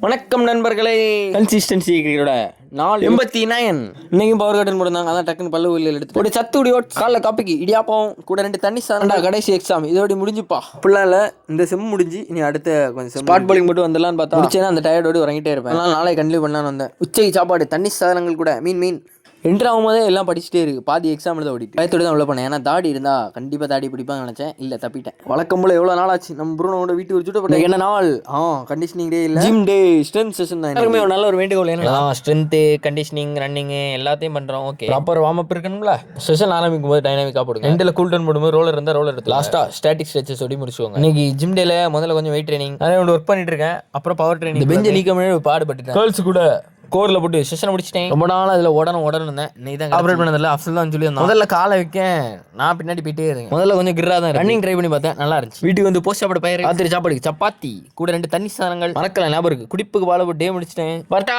வணக்கம் நண்பர்களே. கன்சிஸ்டன்சி கிரிக்கெட்டோட 489 இன்னைக்கும் பவர் கட்டன் போட்டிருந்தாங்க. அதான் டக்குன்னு பல்லு வெளியில் எடுத்து ஒரு சத்துடி ஓட்ஸ் காலைல காப்பிக்கு இடியாப்பம் கூட 2 தண்ணி சாதம்டா. கடைசி எக்ஸாம் இதோட முடிஞ்சுப்பா. அப்படிலாம் இல்லை, இந்த செம் முடிஞ்சு இனி அடுத்த கொஞ்சம் ஸ்பாட் பாலிங் மட்டும் வந்துடலான்னு பார்த்தா முடிச்சேன்னா அந்த டயர்டோடு உறங்கிட்டே இருப்பேன். அதனால நாளை கண்டினியூ பண்ணலான்னு வந்தேன். உச்சை சாப்பாடு தண்ணி சாதனங்கள் கூட மீன் என்ட்ரு ஆகும்போதே எல்லாம் படிச்சுட்டே இருக்கு. பாதி எக்ஸாம் எழுத ஓடிட்டு பயத்தோடு தான் உள்ள பண்ணேன். ஏன்னா தாடி இருந்தா கண்டிப்பாக தாடி பிடிப்பாங்க நினச்சேன். இல்லை தப்பிட்டேன். வழக்கம் போல எவ்வளோ நாள் ஆச்சு நம்ம ப்ரூனோட வீட்டு ஒரு சுட்ட என்ன நாள் கண்டிஷனிங் டே இல்லை, ஜிம் டே, ஸ்ட்ரென்த் செஷன் தான். எல்லாருமே ஒரு நல்ல ஒரு வேண்டுகோள். ஏன்னா ஸ்ட்ரென்த்து, கண்டிஷனிங், ரன்னிங்கு எல்லாத்தையும் பண்ணுறோம். ஓகே, ப்ராப்பர் வார்ம் அப் இருக்கணும்ல. செஷன் ஆரம்பிக்கும் போது டைனாமிக்காக போடுங்க. எண்டில் கூல் டவுன் போடும்போது ரோலர் இருந்தால் ரோலர் எடுத்து லாஸ்ட்டாக ஸ்டாட்டிக் ஸ்ட்ரெச்சஸ் ஓடி முடிச்சுவாங்க. இன்னைக்கு ஜிம் டேல முதல்ல கொஞ்சம் வெயிட் ட்ரைனிங் நிறைய ஒர்க் பண்ணிட்டு இருக்கேன். அப்புறம் பவர் ட்ரைனிங் பெஞ்சை நீக்க பாடுபட்டுட்டேன். கேர்ள்ஸ் கூட கோரில் போட்டு செஷனை முடிச்சிட்டேன். ரொம்ப நாள் அதில் உடனே இருந்தேன். நீ தான் ஆப்ரேட் பண்ணதில்ல, அப்சல் தான் சொல்லி முதல்ல காலை வைக்க நான் பின்னாடி போயிட்டே இருக்கேன். முதல்ல கொஞ்சம் கிரா தான் ரன்னிங் ட்ரை பண்ணி பார்த்தேன், நல்லா இருந்துச்சு. வீட்டுக்கு வந்து போஸ்ட் சாப்பாடு பயிர் ராத்திரி சாப்பாடுக்கு சப்பாத்தி கூட 2 தண்ணி சாதனங்கள் மறக்கல ஞாபகம் இருக்கு. குடிப்புக்கு பால போட்டு டே முடிச்சிட்டேன். பட்டா